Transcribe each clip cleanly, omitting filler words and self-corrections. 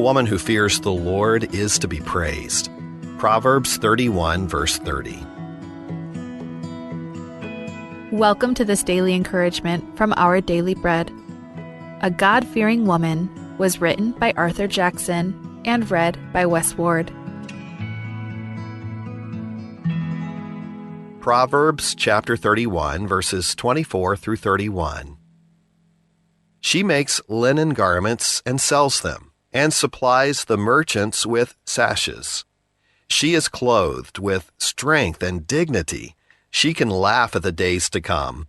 woman who fears the Lord is to be praised. Proverbs 31, verse 30. Welcome to this daily encouragement from Our Daily Bread. A God-Fearing Woman was written by Arthur Jackson and read by Wes Ward. Proverbs chapter 31, verses 24 through 31. She makes linen garments and sells them, and supplies the merchants with sashes. She is clothed with strength and dignity. She can laugh at the days to come.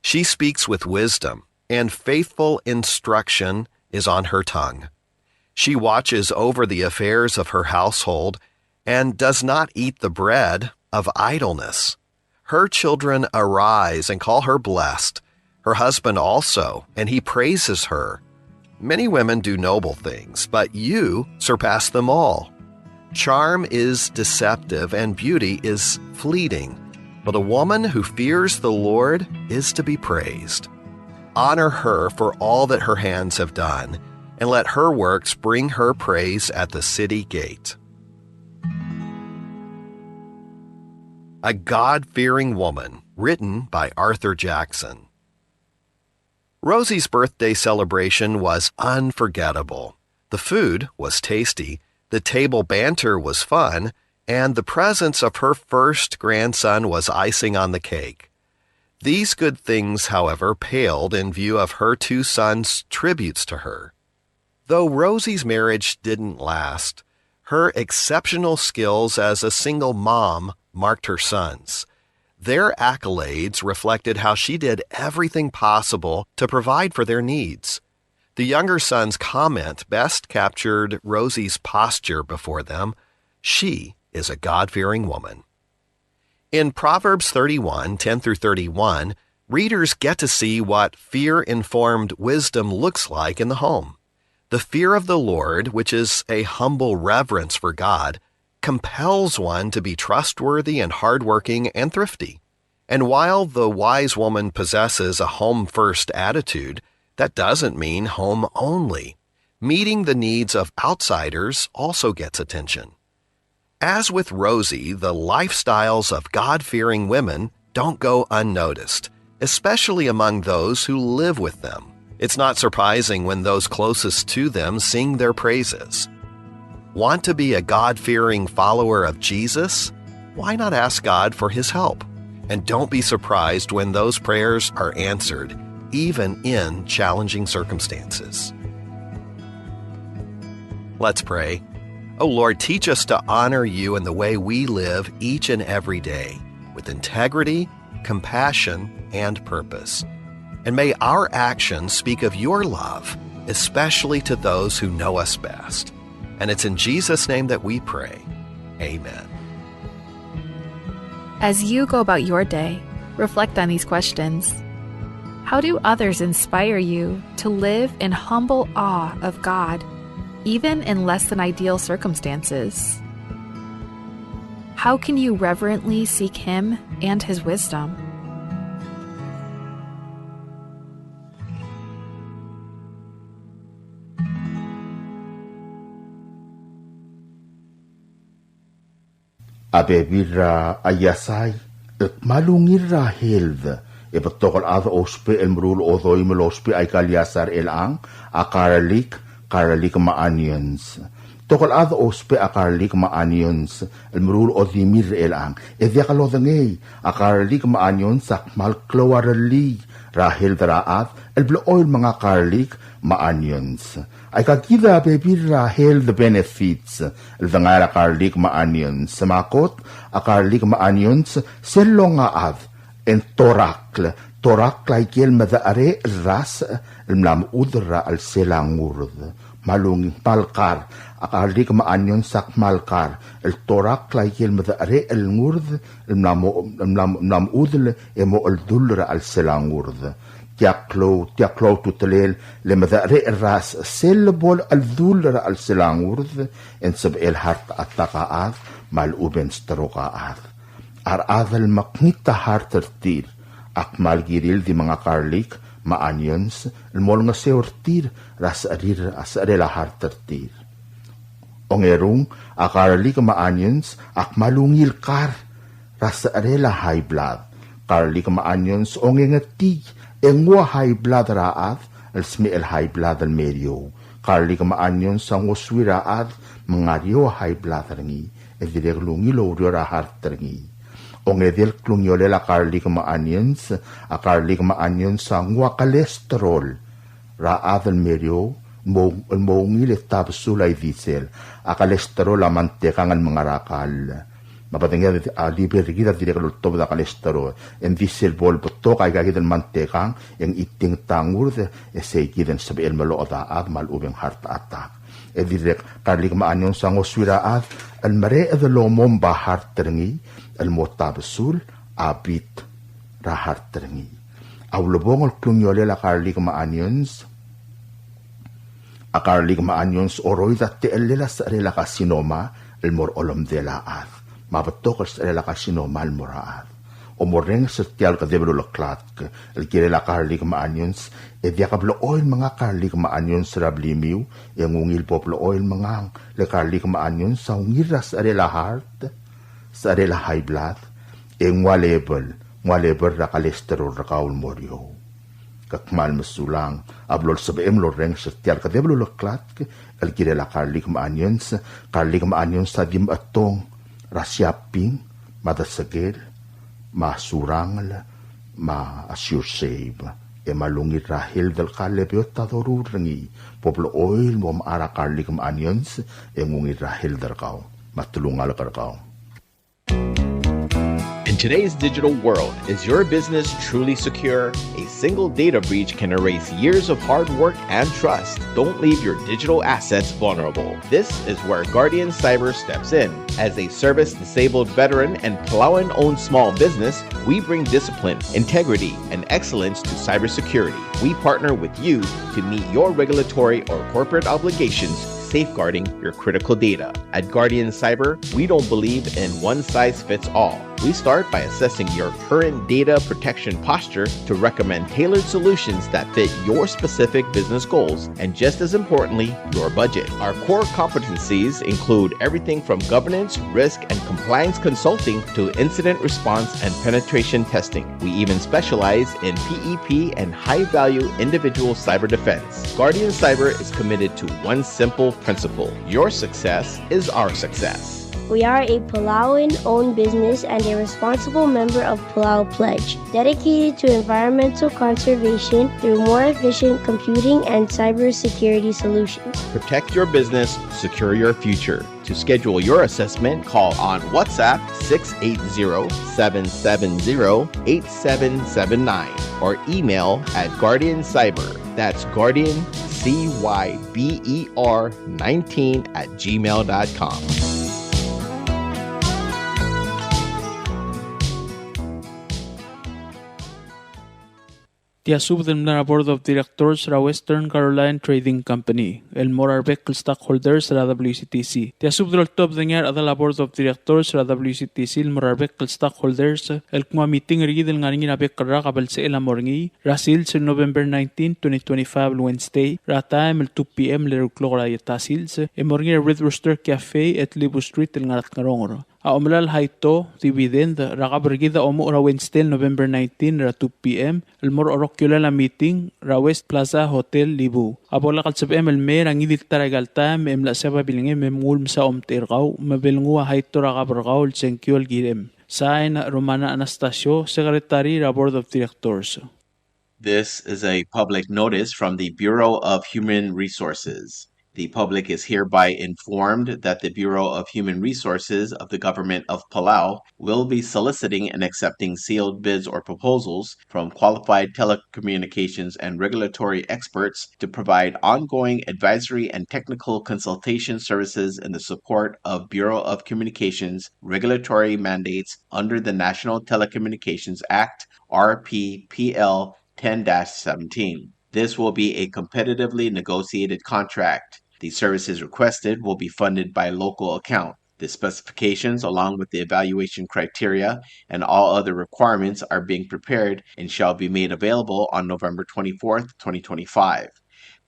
She speaks with wisdom, and faithful instruction is on her tongue. She watches over the affairs of her household, and does not eat the bread of idleness. Her children arise and call her blessed, her husband also, and he praises her. Many women do noble things, but you surpass them all. Charm is deceptive and beauty is fleeting, but a woman who fears the Lord is to be praised. Honor her for all that her hands have done, and let her works bring her praise at the city gate. A God-Fearing Woman, written by Arthur Jackson. Rosie's birthday celebration was unforgettable. The food was tasty, the table banter was fun, and the presence of her first grandson was icing on the cake. These good things, however, paled in view of her two sons' tributes to her. Though Rosie's marriage didn't last, her exceptional skills as a single mom marked her sons. Their accolades reflected how she did everything possible to provide for their needs. The younger son's comment best captured Rosie's posture before them. She is a God-fearing woman. In Proverbs 31, 10 through 31, readers get to see what fear-informed wisdom looks like in the home. The fear of the Lord, which is a humble reverence for God, compels one to be trustworthy and hardworking and thrifty. And while the wise woman possesses a home-first attitude, that doesn't mean home only. Meeting the needs of outsiders also gets attention. As with Rosie, the lifestyles of God-fearing women don't go unnoticed, especially among those who live with them. It's not surprising when those closest to them sing their praises. Want to be a God-fearing follower of Jesus? Why not ask God for His help? And don't be surprised when those prayers are answered, even in challenging circumstances. Let's pray. Oh Lord, teach us to honor You in the way we live each and every day, with integrity, compassion, and purpose. And may our actions speak of Your love, especially to those who know us best. And it's in Jesus' name that we pray. Amen. As you go about your day, reflect on these questions. How do others inspire you to live in humble awe of God, even in less than ideal circumstances? How can you reverently seek Him and His wisdom? Abebira ayasay et malungira helv epatokal ado ospe el mrul odoy melospe ay kalyasar elang akaralik maanions tokal ado ospe akaralik maanions el mrul odimir elang evya kalodangay akaralik maanions sakmal klowarali rahel daraat el bloil mga karlik maanions ay kakida bebira health benefits el dangara karlik maanions samakot akarlik maanions selonga av en torak laikel madaare ras el mlam udra al selangurd malung palkar akarlik maanions sak malkar el torak laikel madaare el ngurd el mlam udl emo el dulra al selangurd tiaklo tutelel le madare ras selbol al dulra al selangurd en sab el hart attaqaat mal uben stroqaat ar adal maknita hartertir akmal giril di mga karlik maanions el mol nga seortir ras arir as arela hartertir Ongerung akarali ka maanyons ak malungil kar rasa arela high blood. Karli ka maanyons ongengati engwa high blood raat alsmi el high blood al medio. Karli ka maanyons ang uswi raat mangario high blood rangi edirek lungilo rio rahat rangi. Ongedil klungyole la karli ka maanyons akarli ka maanyons ang wa kolesterol raat al medio mo ngilit tapos sulay diesel a kolesterol a mantekangan mga rakal mapatingin liber kita tidak lutob da kolesterol en diesel bol beto kay gagidan mantekang yang iting tangur esay gidan sabi el malo at mal ubeng heart attack e direk karlik maanyon sang oswiraat al mare ed lomom bahar terengi al motabsul abit rahar terengi awlobong al klunyole la karlik maanyons akarlig maanyons oroy dat te elela sa rela kasinoma el mor olom de la ad. Mabatok sa rela kasinoma el moraad. O moreng sa tial ka debro laklat el kirela karlig maanyons e diya kablo oil mga karlig maanyons sa rablimiw e ngungil poplo oil mga le karlig maanyons sa ungira sa rela heart sa rela high blood e ngwa level ra kolesterol ra kaul moryo. Kakmal masulang ablol sa BM loreng sa tiar ka deblo laklat el kirela karlik maanyons sa dim atong rasyaping madasagel masurangal ma assure save e malungit rahil del kalebiot tadorur rangi poplo oil mo maara karlik maanyons e ngungit rahil darkaw matulungal karkaw. In today's digital world, is your business truly secure? A single data breach can erase years of hard work and trust. Don't leave your digital assets vulnerable. This is where Guardian Cyber steps in. As a service-disabled veteran and Palauan-owned small business, we bring discipline, integrity, and excellence to cybersecurity. We partner with you to meet your regulatory or corporate obligations, safeguarding your critical data. At Guardian Cyber, we don't believe in one-size-fits-all. We start by assessing your current data protection posture to recommend tailored solutions that fit your specific business goals and, just as importantly, your budget. Our core competencies include everything from governance, risk, and compliance consulting to incident response and penetration testing. We even specialize in PEP and high-value individual cyber defense. Guardian Cyber is committed to one simple principle: your success is our success. We are a Palauan-owned business and a responsible member of Palau Pledge, dedicated to environmental conservation through more efficient computing and cybersecurity solutions. Protect your business, secure your future. To schedule your assessment, call on WhatsApp 680-770-8779 or email at Guardian Cyber. That's Guardian, CYBER19 @gmail.com. Tiasub del Board of Directors ra Western Caroline Trading Company, el Morarbeck Stockholders ra WCTC. Tiasub del top dengar adala Board of Directors ra WCTC, el Morarbeck Stockholders, el kuma meeting ri del ngaringin abek ra kabal sa ila morngi, rasil sa November 19, 2025 Wednesday, ra time el 2 p.m. le ruklora yatasils, e morngi Red Rooster Cafe at Libu Street el ngarat ngarongro. Aumlal haito dividend rakabrigida omo ra Wednesday November 19 ra 2 p.m. el mor orokula la meeting ra West Plaza Hotel Libu. Abola kalsabem el mer ang idil taragalta mem la seba bilinge memul sa omtergaw mabilngua haito rakabrgaw el senkyol girem. Sain Romana Anastasio, Secretary ra Board of Directors. This is a public notice from the Bureau of Human Resources. The public is hereby informed that the Bureau of Human Resources of the Government of Palau will be soliciting and accepting sealed bids or proposals from qualified telecommunications and regulatory experts to provide ongoing advisory and technical consultation services in the support of Bureau of Communications regulatory mandates under the National Telecommunications Act, RPPL 10-17. This will be a competitively negotiated contract. The services requested will be funded by local account. The specifications, along with the evaluation criteria and all other requirements, are being prepared and shall be made available on November 24th, 2025.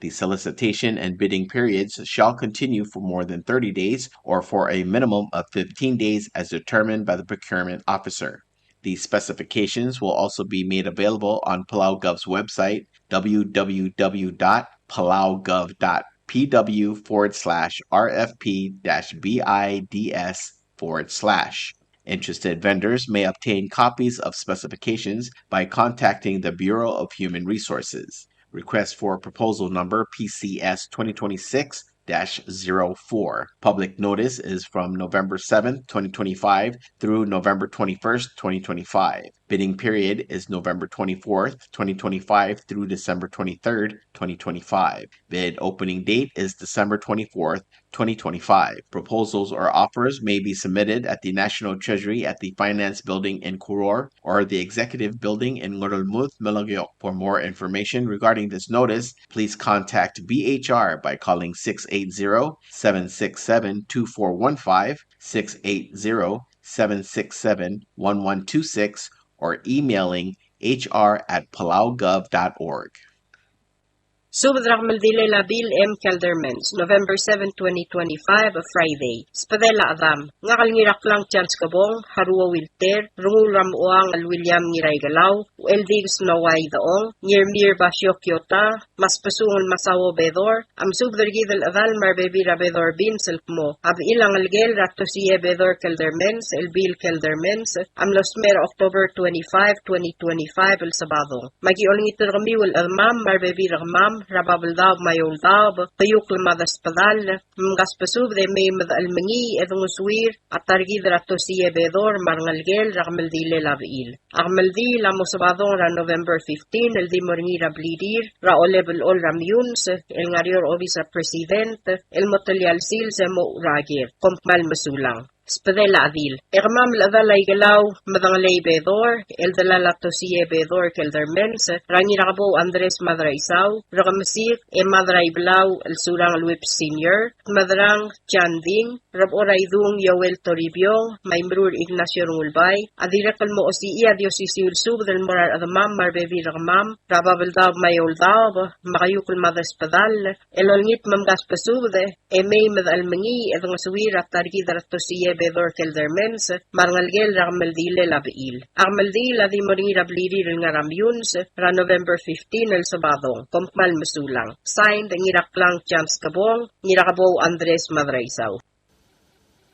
The solicitation and bidding periods shall continue for more than 30 days or for a minimum of 15 days as determined by the procurement officer. These specifications will also be made available on PalauGov's website, www.palaugov.pw/RFP-BIDS/. Interested vendors may obtain copies of specifications by contacting the Bureau of Human Resources. Request for proposal number PCS 2026-04. Public notice is from November 7th, 2025 through November 21st, 2025. Bidding period is November 24th, 2025 through December 23rd, 2025. Bid opening date is December 24th, 2025. Proposals or offers may be submitted at the National Treasury at the Finance Building in Kuror or the Executive Building in Ngurulmuth, Milagyo. For more information regarding this notice, please contact BHR by calling 680-767-2415, 680-767-1126, or emailing hr@palaugov.org. Subdrak Maldile Labil M. Keldermans, November 7, 2025, a Friday. Spadela Adam, ngakal ngirak lang Chance Kabong, Harua Wilter, Rungulam Oang Al William Ngiray Galaw, Eldigs Naway Daong, Nirmir Basyo Kyota, Mas Pasungon Masawo Bedor, Am Subdargid Al Adal Marbebira Bedor Bin Silpmo, Ab Ilang Algel Ratosiye Bedor Keldermans, Elbil Keldermans, Am Losmer October 25, 2025, El Sabado. Magiolong ito Ramiwal Almam, Marbebira Mam, Rababaldab Mayoldab, Payuk Lamadas Padal, Mgaspasub de Maymad Almangi, Edungswir, Atargid Ratosiye Bedor, Marngalgel, Ragmaldile Labil. Armaldi, Lamosabadon, Ra November 15, El Dimorni Rablidir, Ra Olevel Ol Ramyuns, El Ngarior Obisa President, El Motalial Sil, Zemo Ragir, Kompmal Masulang. Spadela Adil. Ermam Ladalay Galaw, Madangalay Bedor, El Dalalato Siye Bedor Keldermens, Rangi Rabo Andres Madraisaw, Ragamasir, E Madray Blau, El Surang Alwip Senior, Madrang Chanding, Raboray Dung Yoel Toribio, Maimrur Ignacio Rungulbay, Adirakal Mo Osia Diosisiul Sub del Morar Adamam Marbevi Ramam, Rababaldab Mayoldab, Makayukul Madaspadal, El Olngit Mamgas Pasubde, E May Madalmangi, Edngaswir Atargi Dratosiye Bedor Keldermens, Marngalgel Ragmaldile Labil. Armaldil Adi Mori Rabliri Ngaramyuns, Ra November 15 El Sabado, Kompmal Masulang. Signed Ngiraklang Chance Kabong, Ngirakabo Andres Madraisaw.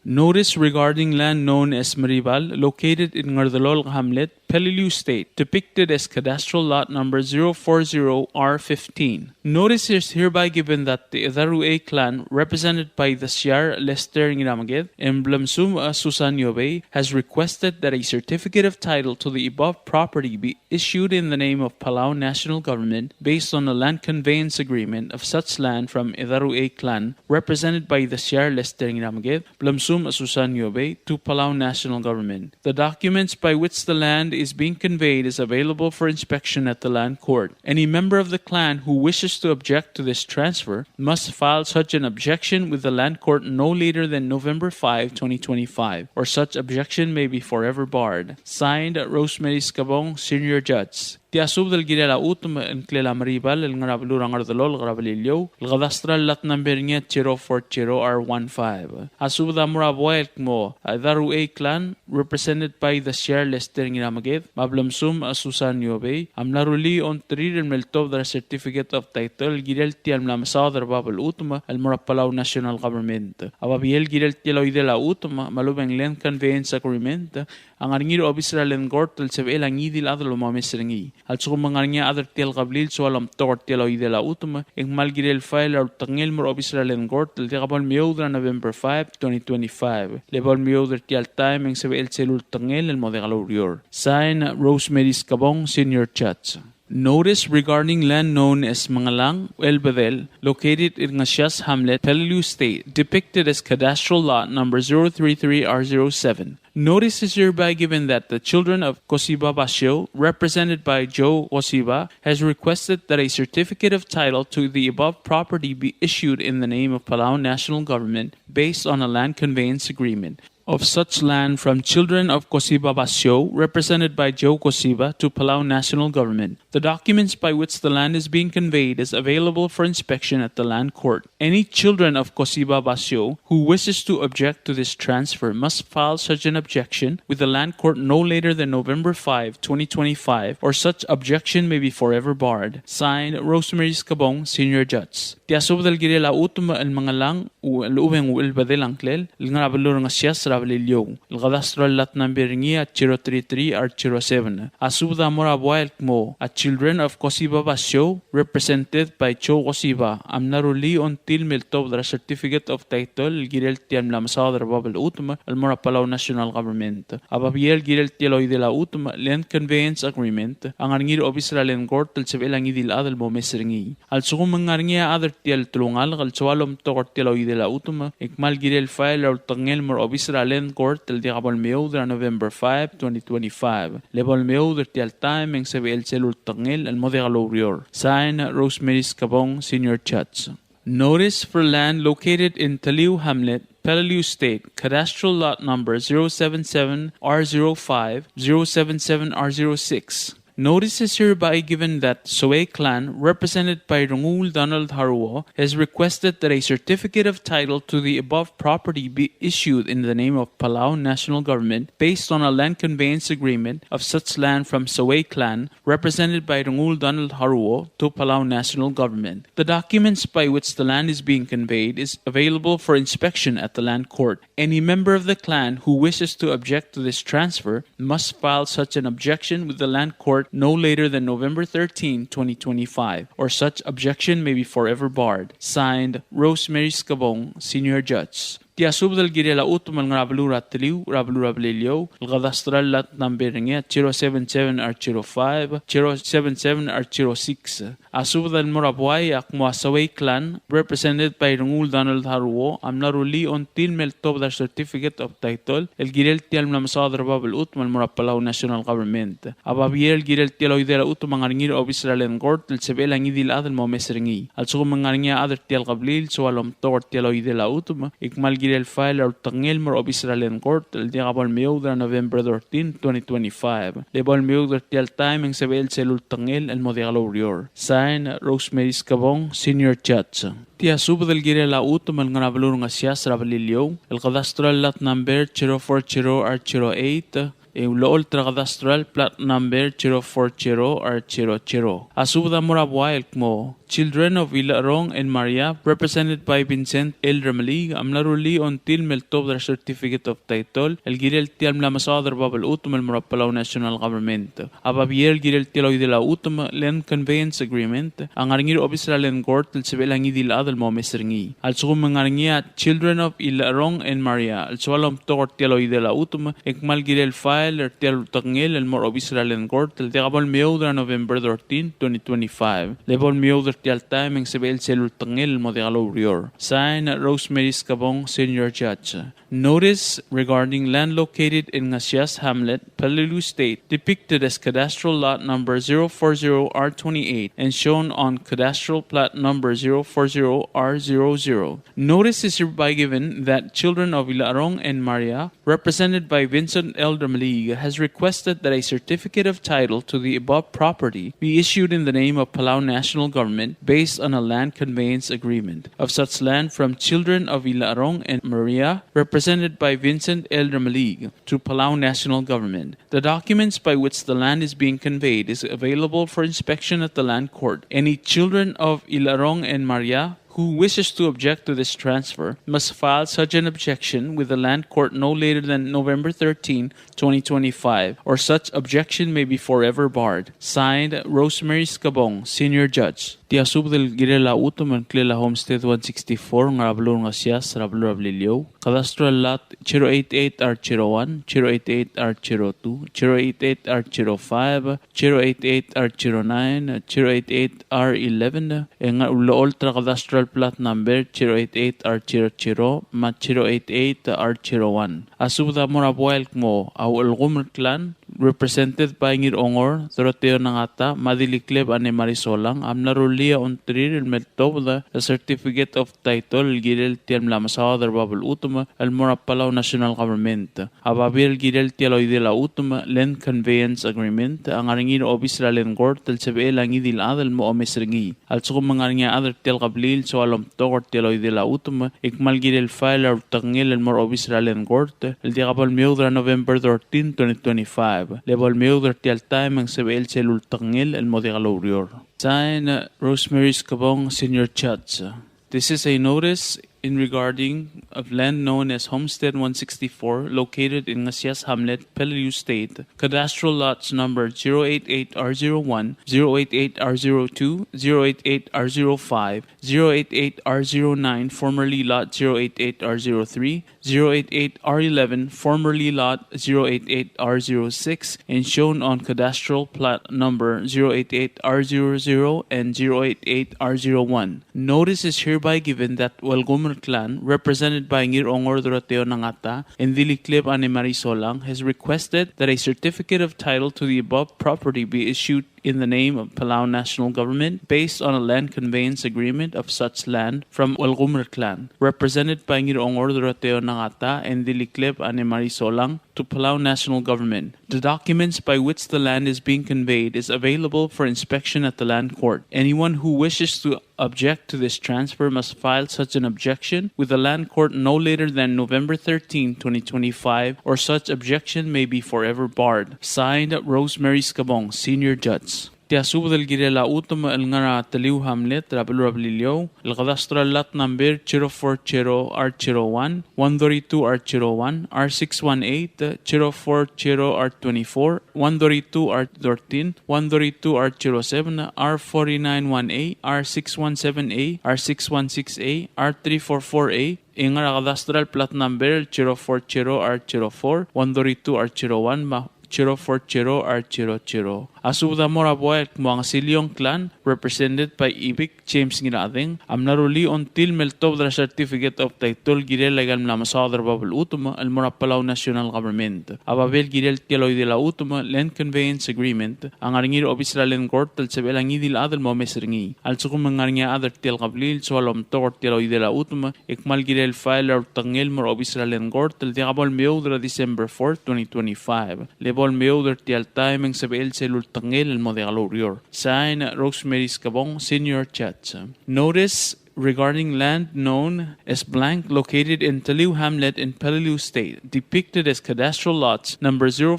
Notice regarding land known as Maribal, located in Ngardalol Hamlet, Peleliu State, depicted as cadastral lot number 040R15. Notice is hereby given that the Idarue clan, represented by the Siar Lester Ngiramaged and Blamsum Susan Yobe, has requested that a certificate of title to the above property be issued in the name of Palauan National Government based on a land conveyance agreement of such land from Idarue clan, represented by the Siar Lester Ngiramaged, Blamsum Susan Yobe, to Palauan National Government. The documents by which the land is being conveyed is available for inspection at the land court. Any member of the clan who wishes to object to this transfer must file such an objection with the land court no later than November 5, 2025, or such objection may be forever barred. Signed, Rosemary Scabong, Senior Judge. Tiasub del Girela Utum en Clela Maribal, el Ngarablurang Ardalol, Grabalilio, el Gadastral Lat number 040R15. Asub da Murabuel Mo, Daru A clan, represented by the Siar Lester Ngiramaged, Mablamsum Susan Yobe, Amlaruli on Trir and Meltov the certificate of title, Girelti al Mlamsader Babel Utuma, el Murapalau National Government. Ababiel Girelti Loidela Utuma, Malubang Land Conveyance Agreement, ang aringir obisra len gort el sebe lang idil adlo mamesrengi al sumangarnya adar tel qablil so alam tort tel oidela utma ing malgirel file or tangel mor obisra len gort el gabon miodra November 5 2025 lebol miodra tel time ing sebe el celul tangel el modegalurior. Sign, Rosemary Scabong, Senior Chats. Notice regarding land known as Mangalang, El Bedel, located in Ngasias Hamlet, Peleliu State, depicted as cadastral lot number 033R07. Notice is hereby given that the children of Kosiba Basyo, represented by Joe Kosiba, has requested that a certificate of title to the above property be issued in the name of Palauan National Government based on a land conveyance agreement of such land from children of Cosiba Basyo, represented by Joe Cosiba, to Palau National Government. The documents by which the land is being conveyed is available for inspection at the land court. Any children of Cosiba Basyo who wishes to object to this transfer must file such an objection with the land court no later than November 5, 2025, or such objection may be forever barred. Signed, Rosemary Scabong, Senior Judge. Tiasob dal gire la utuma el mga lang u el u el badel anklel el nga balur nga siyas rabalilyo el gadastral lat number ngia 033 or 07 asubda mora boil mo a children of Cosiba Basyo represented by Cho Cosiba am naruli until miltob the certificate of title girel tiam la masadra babel utuma el mora Palau National Government ababiel girel tiloy de la utuma land conveyance agreement ang arngir official land court el sebelang idil adel mo mesringi al sugum ngarngia other tiel tulungal kal swalom to kortelo de la utuma ikmal girel file or tangel mor obisra land court tel diabol meudra November 5 2025 lebol meudra tiel time en sebel celul tangel el modelo rior sign Rosemary Scabong Senior Judge. Notice for land located in Taliu Hamlet, Palauan State, cadastral lot number 077R05, 077R06. Notice is hereby given that Soe clan, represented by Rungul Donald Haruo, has requested that a certificate of title to the above property be issued in the name of Palau National Government based on a land conveyance agreement of such land from Soe clan, represented by Rungul Donald Haruo, to Palau National Government. The documents by which the land is being conveyed is available for inspection at the land court. Any member of the clan who wishes to object to this transfer must file such an objection with the land court no later than November 13, 2025, or such objection may be forever barred. Signed, Rosemary Scabong, Senior Judge. Tiasub dal gire la utumal nga rabalura tiliw, rabalura balilyo, gadastral lat number nga 077R05, 077R06. Asub dal morabuay ak muasaway clan, represented by Rungul Donald Haruo, am naruli until meltob the certificate of title, el girel tial mlamasad rababal utmal mora Palau National Government. Ababiel girel tial oide la utumang arngir of Israel and court, el sebel ang idil adal mo mesringi. Al sugumang arngia adar tial kablil, so alom tor tial oide la utum, ikmal el file or tangel mor of Israel and court el diabol meudra November 13, 2025. Lebol meudra tial time ang sebel celul tangel el modialo rior. Sign Rosemary Scabong, Senior Judge. Tia sub del gire la utum el nganabalur nga siyas rabalilyo el cadastral lot number 040R08 Lool cadastral plat number 040R00. Asubda Morabwa Elkmo. Children of Ilarong and Maria, represented by Vincent L. Ramalig, amlaruli until meltob the certificate of title, el girel tial mlamasadar babal utum el Palau National Government. Ababiel girel tialoy de la utum land conveyance agreement, ang arngir official land court el sebelang idil adal mo mesringi. Al sugum arngia children of Ilarong and Maria, al swalom tokor tialoy de la utum, ekmal girel file er tial tangel el mor official land court el diabol meudra November 13, 2025. Lebol meudra tial time ang sebel celul tangel modelo rior. Sign Rosemary Scabong, Senior Judge. Notice regarding land located in Ngasias Hamlet, Palauan State, depicted as cadastral lot number 040R28 and shown on cadastral plat number 040R00. Notice is hereby given that children of Ilarong and Maria, represented by Vincent L. Ramalig, has requested that a certificate of title to the above property be issued in the name of Palau National Government based on a land conveyance agreement of such land from children of Ilarong and Maria, represented by Vincent L. Ramalig, to Palau National Government. The documents by which the land is being conveyed is available for inspection at the land court. Any children of Ilarong and Maria who wishes to object to this transfer must file such an objection with the land court no later than November 13, 2025, or such objection may be forever barred. Signed, Rosemary Scabong, Senior Judge. Tiasub del Girela Utum and Clela Homestead 164 ng Rablur nga siyas, Rablur Ablilyo. Cadastral lot 088R01, 088R02, 088R05, 088R09, 088R11, and ultra cadastral plot number 088R00, mat 088R01. Asubda Morabuel mo, au el Gumr clan, represented by Ngir-Ongor, Doroteo Nangata, Madilikleb ane Marisolang, Amnarulia Ontrir, el Meltobda, a certificate of title, Girel Tiam Lamasawa, the Babel Utuma, El Mora Palau National Government, Ababir Girel Tialoy de la Utuma, Land Conveyance Agreement, ang aringir obisra len court, el sebe langidil adel mo omesringi, al sukum mangaringa other tel kablil, so alom tokor Tialoy de la Utuma, ikmal Girel file or tangil el mor obisra len court, el diagapal miudra November 13, 2025. Level miudra tial time ang sebe el celul tangil el modigalorior. Sign Rosemary Skabong, Senior Judge. This is a notice in regarding of land known as Homestead 164, located in Ngasias Hamlet, Peleliu State, cadastral lots number 088R01, 088R02, 088R05, 088R09, formerly lot 088R03, 088R11, formerly lot 088R06, and shown on cadastral plat number 088R00 and 088R01. Notice is hereby given that Walgomer clan, represented by Ngir-Ongor Doroteo Nangata and Dilikleb ane Marisolang, has requested that a certificate of title to the above property be issued in the name of Palauan National Government based on a land conveyance agreement of such land from Walgomer clan, represented by Ngir-Ongor Doroteo Nangata and Dilikleb ane Marisolang, to Palauan National Government. The documents by which the land is being conveyed is available for inspection at the land court. Anyone who wishes to object to this transfer must file such an objection with the land court no later than November 13, 2025, or such objection may be forever barred. Signed, Rosemary Skabong, Senior Judge. Tiasubo del Girela Utama el Ngara Taliu Hamlet, Rabelio, el cadastral lot number 040 R01, 132 R01, R618, 040 R24, 132 R13, 132 R07, R4918, R617A, R616A, R344A, en Ngara cadastral plat number 040 R04, 132 R01, 040 R00. Asuda Moraboy mga Silyong clan, represented by Ibik James Ngirading, amnaruli until meltobra certificate of title girel legal mlamasodar babel utuma el Mora Palau National Government. Ababel girel tialoy de la utuma land conveyance agreement, ang aringir obisra len court tel sebel angidil adel mo mesringi. Al sukum mangaringa adel tial qablil so alom tor tialoy de la utuma, ikmal girel file or tangil mor obisra len court tel diabol meudra December 4, 2025. Lebol meudra tial timing sebel celul tangil el modegalorior. Sign Rosemary Skabong, Senior Judge. Notice regarding land known as blank located in Taliu Hamlet in Peleliu State, depicted as cadastral lots number 040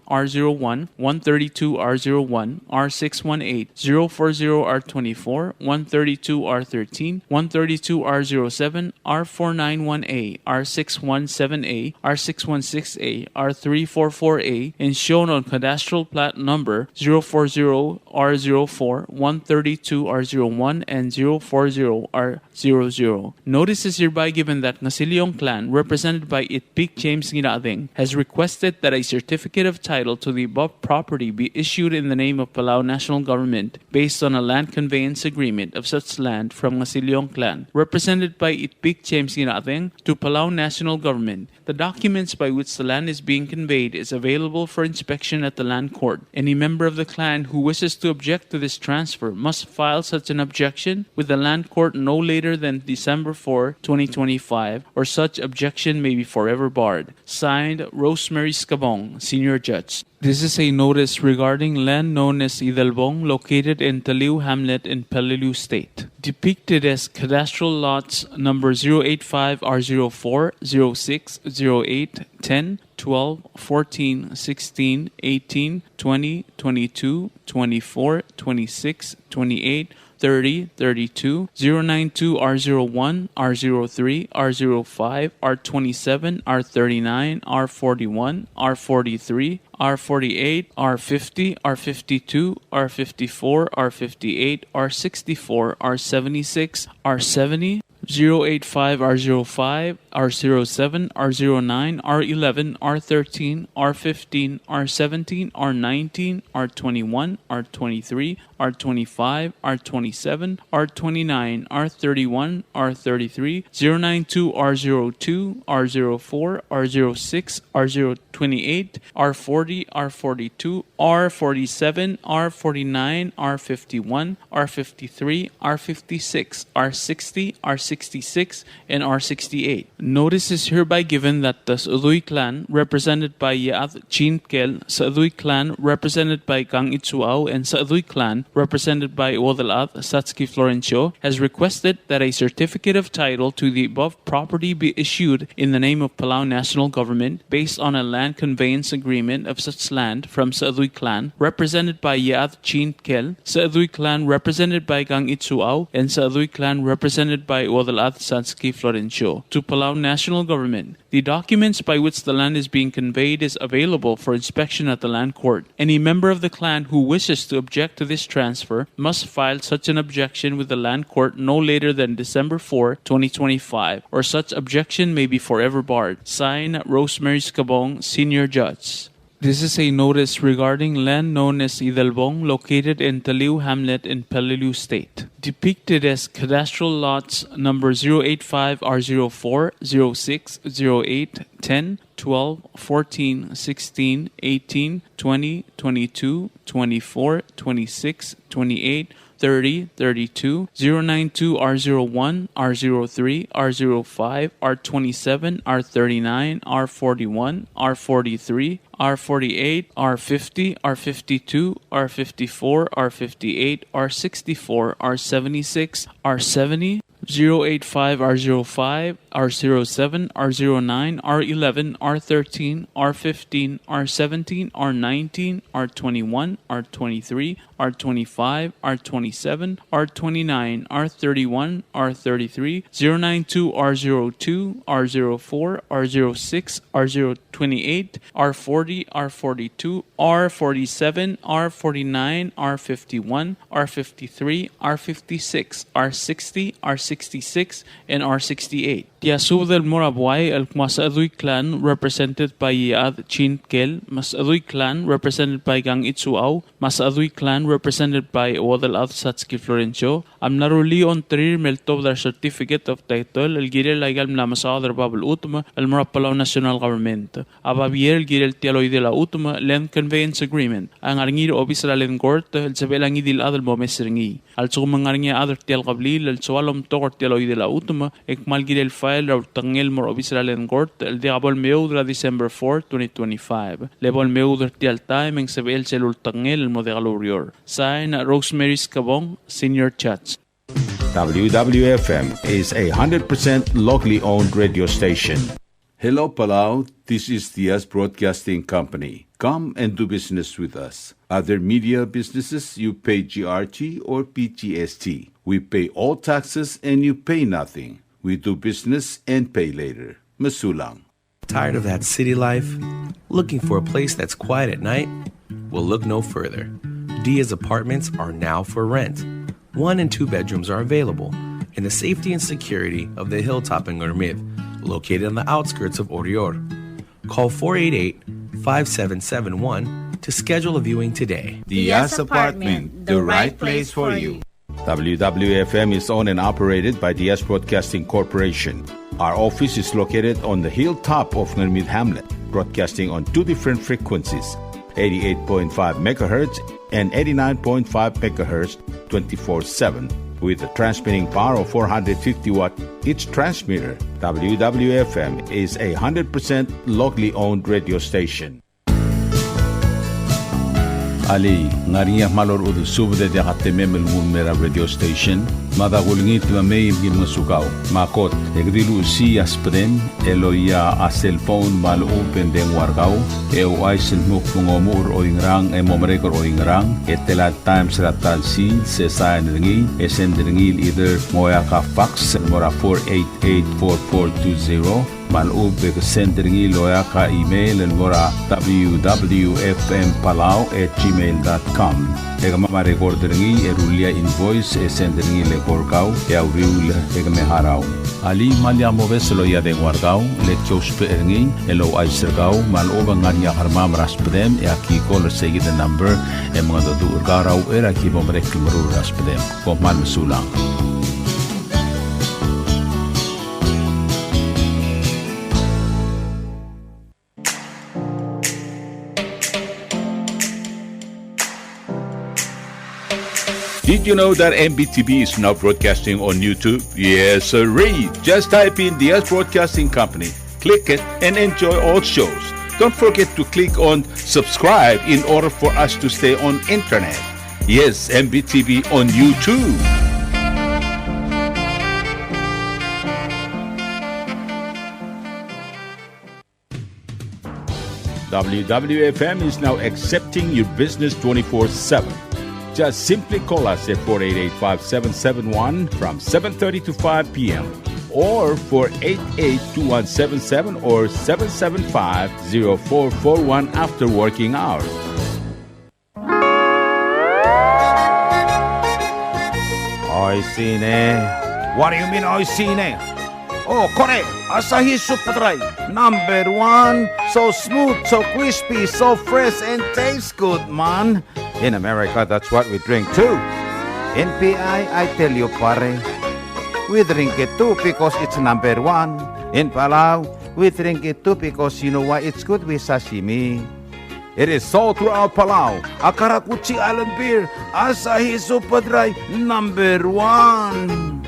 R01, 132 R01, R618, 040 R24, 132 R13, 132 R07, R491A, R617A, R616A, R344A, and shown on cadastral plat number 040 R04, 132 R01, and 040 R00. Notice is hereby given that Ngasilyong clan, represented by Itpik James Ngirading, has requested that a certificate of title to the above property be issued in the name of Palau National Government based on a land conveyance agreement of such land from Ngasilyong clan, represented by Itpik James Ngirading, to Palau National Government. The documents by which the land is being conveyed is available for inspection at the land court. Any member of the clan who wishes to object to this transfer must file such an objection with the land court no later than December 4, 2025, or such objection may be forever barred. Signed, Rosemary Skabong, Senior Judge. This is a notice regarding land known as Idalbong, located in Taliu Hamlet in Peleliu State, depicted as cadastral lots number 085 R04, 06, 08, 10, 12, 14, 16, 18, 20, 22, 24, 26, 28, 30, 32, 092, R01, R03, R05, R27, R39, R41, R43, R48, R50, R52, R54, R58, R64, R76, R70, 085, R05, R07, R09, R11, R13, R15, R17, R19, R21, R23, R25, R27, R29, R31, R33, 092, R02, R04, R06, R028, R40, R42, R47, R49, R51, R53, R56, R60, R66, and R68. Notice is hereby given that the Saaduy clan, represented by Yaad Chinkel, Saaduy clan, represented by Gang Itsuao, and Saaduy clan, represented by Odalat Satski Florencio, has requested that a certificate of title to the above property be issued in the name of Palau National Government based on a land conveyance agreement of such land from Saaduy clan, represented by Yaad Chinkel, Saaduy clan, represented by Gang Itsuao, and Saaduy clan, represented by Odalat Satski Florencio, to Palau National Government. The documents by which the land is being conveyed is available for inspection at the land court. Any member of the clan who wishes to object to this transfer must file such an objection with the land court no later than December 4, 2025, or such objection may be forever barred. Signed, Rosemary Scabong, Senior Judge. This is a notice regarding land known as Idalbong, located in Taliu Hamlet in Peleliu State. Depicted as cadastral lots number 085, R04, 06, 08, 10, 12, 14, 16, 18, 20, 22, 24, 26, 28, 30, 32, 092, R01, R03, R05, R27, R39, R41, R43, R48, R50, R52, R54, R58, R64, R76, R70, 085, R05, R07, R09, R11, R13, R15, R17, R19, R21, R23, R25, R27, R29, R31, R33, 092, R02, R04, R06, R028, R40, R42, R47, R49, R51, R53, R56, R60, R66, and R68. Tiasub del Morabuay, el Masaaduy clan, represented by Yaad Chinkel, Masaaduy clan, represented by Gang Itsuao, Masaaduy clan, represented by Odalat Satski Florencio, am naruli on trir meltob their certificate of title, el girel laigal la Masaadar Babel Utma, el Palau National Government, ababier el girel tialoy de la Utma, land conveyance agreement, ang arngir obis la len court, el sabelang idil adal bomesringi, al sumangarngia adar tial gablil, el sualom togor tialoy de la Utma, ek mal girel el tangel mor obisral en court el diabol meudra December 4, 2025. Lebol meudra tial time en sebel celul tangel el modegalurior. Sign Rosemary Scabong, Senior Judge. WWFM is a 100% locally owned radio station. Hello Palau, this is Diaz Broadcasting Company. Come and do business with us. Other media businesses, you pay GRT or PGST. We pay all taxes and you pay nothing. We do business and pay later. Masulang. Tired of that city life? Looking for a place that's quiet at night? Well, look no further. Diaz apartments are now for rent. 1 and 2 bedrooms are available in the safety and security of the Hilltop in Gurmid, located on the outskirts of Orior. Call 488-5771 to schedule a viewing today. Diaz Apartment, the right place for you. WWFM is owned and operated by Diaz Broadcasting Corporation. Our office is located on the hilltop of Nurmid Hamlet, broadcasting on 2 different frequencies, 88.5 MHz and 89.5 MHz 24/7, with a transmitting power of 450 watt each transmitter. WWFM is a 100% locally owned radio station. Ali ngariya malor udu subde de hatememel mera radio station madagulngit mamay im masukaw makot egdilu si aspren eloya a cellphone mal open den wargaw e waisen mukungomur o ingrang e momrekor o ingrang etela times ratal si se sainringi esendringil either moya ka fax mora 4884420 malub ka sendringi loya ka email el mora wwfmpalau@gmail.com. Ega mama recorderingi erulia invoice sendringi le korkau auriul ega meharau. Ali malia moves lo ya de guardau le chospe eringi elo aisergau maloba ngania harmam raspedem aquí call seguir the number mga do urgarau era ki bomrek muru raspedem ko mal sulang. Did you know that MBTV is now broadcasting on YouTube? Yes, sirree. Just type in DS Broadcasting Company, click it, and enjoy all shows. Don't forget to click on subscribe in order for us to stay on internet. Yes, MBTV on YouTube. WWFM is now accepting your business 24/7. Just simply call us at 488-5771 from 7:30 to 5 p.m. or 488-2177 or 775-0441 after working hours. Oi sine. What do you mean oi sine? Oh, correct. Asahi Super Dry. Number 1. So smooth, so crispy, so fresh, and tastes good, man. In America, that's what we drink too. In PI, I tell you, pare, we drink it too because it's number 1. In Palau, we drink it too because you know why it's good with sashimi. It is sold throughout Palau. Akarakuchi Island beer, Asahi Super Dry, number 1.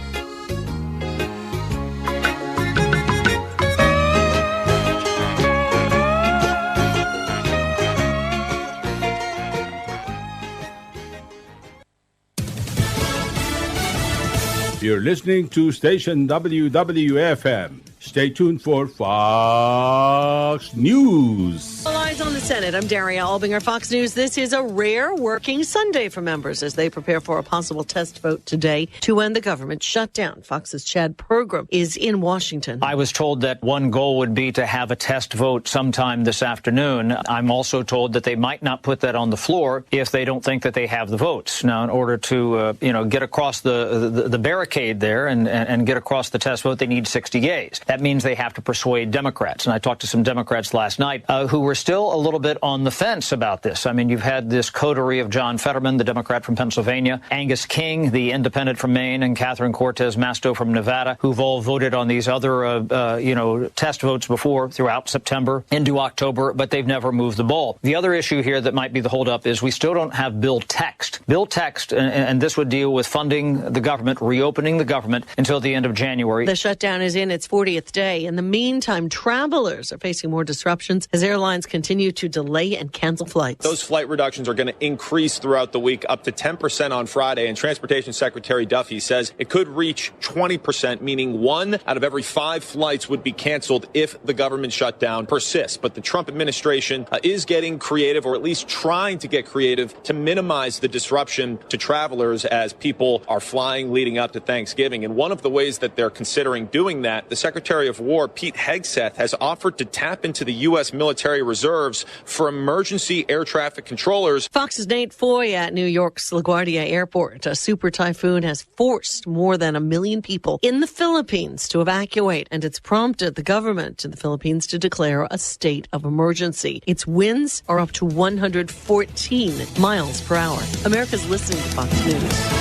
You're listening to station WWFM. Stay tuned for Fox News. All eyes on the Senate. I'm Daria Albinger, Fox News. This is a rare working Sunday for members as they prepare for a possible test vote today to end the government shutdown. Fox's Chad Pergram is in Washington. I was told that one goal would be to have a test vote sometime this afternoon. I'm also told that they might not put that on the floor if they don't think that they have the votes. Now, in order to get across the barricade there and get across the test vote, they need 60 yeas. That means they have to persuade Democrats. And I talked to some Democrats last night who were still a little bit on the fence about this. I mean, you've had this coterie of John Fetterman, the Democrat from Pennsylvania, Angus King, the independent from Maine, and Catherine Cortez Masto from Nevada, who've all voted on these other, test votes before throughout September into October, but they've never moved the ball. The other issue here that might be the holdup is we still don't have bill text. Bill text, and this would deal with funding the government, reopening the government until the end of January. The shutdown is in its 40th day. In the meantime, travelers are facing more disruptions as airlines continue to delay and cancel flights. Those flight reductions are going to increase throughout the week, up to 10% on Friday. And Transportation Secretary Duffy says it could reach 20%, meaning 1 out of every 5 flights would be canceled if the government shutdown persists. But the Trump administration is getting creative, or at least trying to get creative, to minimize the disruption to travelers as people are flying leading up to Thanksgiving. And one of the ways that they're considering doing that, the Secretary of War, Pete Hegseth, has offered to tap into the U.S. military reserves for emergency air traffic controllers. Fox's Nate Foy at New York's LaGuardia Airport. A super typhoon has forced more than 1 million people in the Philippines to evacuate, and it's prompted the government in the Philippines to declare a state of emergency. Its winds are up to 114 miles per hour. America's listening to Fox News.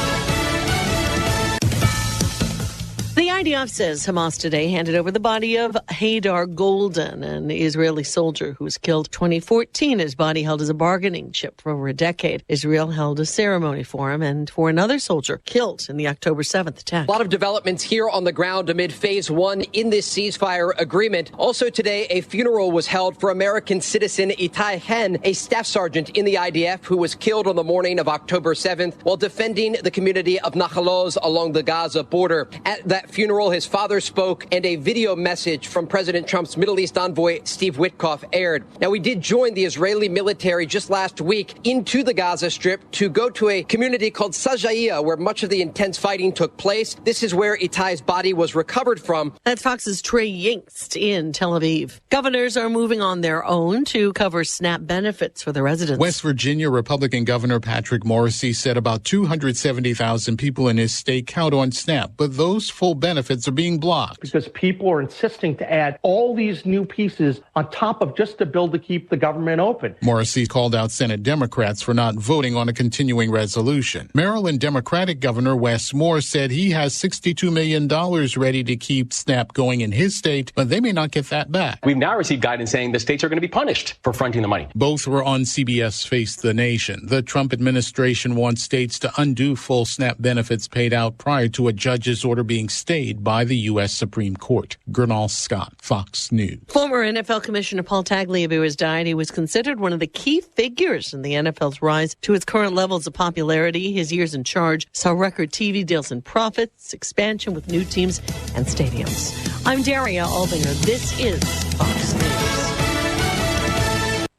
The IDF says Hamas today handed over the body of Haydar Golden, an Israeli soldier who was killed in 2014. His body held as a bargaining chip for over a decade. Israel held a ceremony for him and for another soldier killed in the October 7th attack. A lot of developments here on the ground amid phase 1 in this ceasefire agreement. Also today, a funeral was held for American citizen Itai Hen, a staff sergeant in the IDF who was killed on the morning of October 7th while defending the community of Nahalos along the Gaza border. At that funeral, funeral, his father spoke, and a video message from President Trump's Middle East envoy, Steve Witkoff, aired. Now, we did join the Israeli military just last week into the Gaza Strip to go to a community called Sajaiya, where much of the intense fighting took place. This is where Itai's body was recovered from. That's Fox's Trey Yingst in Tel Aviv. Governors are moving on their own to cover SNAP benefits for the residents. West Virginia Republican Governor Patrick Morrisey said about 270,000 people in his state count on SNAP, but those full benefits are being blocked. Because people are insisting to add all these new pieces on top of just a bill to keep the government open. Morrisey called out Senate Democrats for not voting on a continuing resolution. Maryland Democratic Governor Wes Moore said he has $62 million ready to keep SNAP going in his state, but they may not get that back. We've now received guidance saying the states are going to be punished for fronting the money. Both were on CBS Face the Nation. The Trump administration wants states to undo full SNAP benefits paid out prior to a judge's order being stayed by the U.S. Supreme Court. Gernal Scott, Fox News. Former NFL Commissioner Paul Tagliabue has died. He was considered one of the key figures in the NFL's rise to its current levels of popularity. His years in charge saw record TV deals and profits, expansion with new teams and stadiums. I'm Daria Albinger. This is Fox News.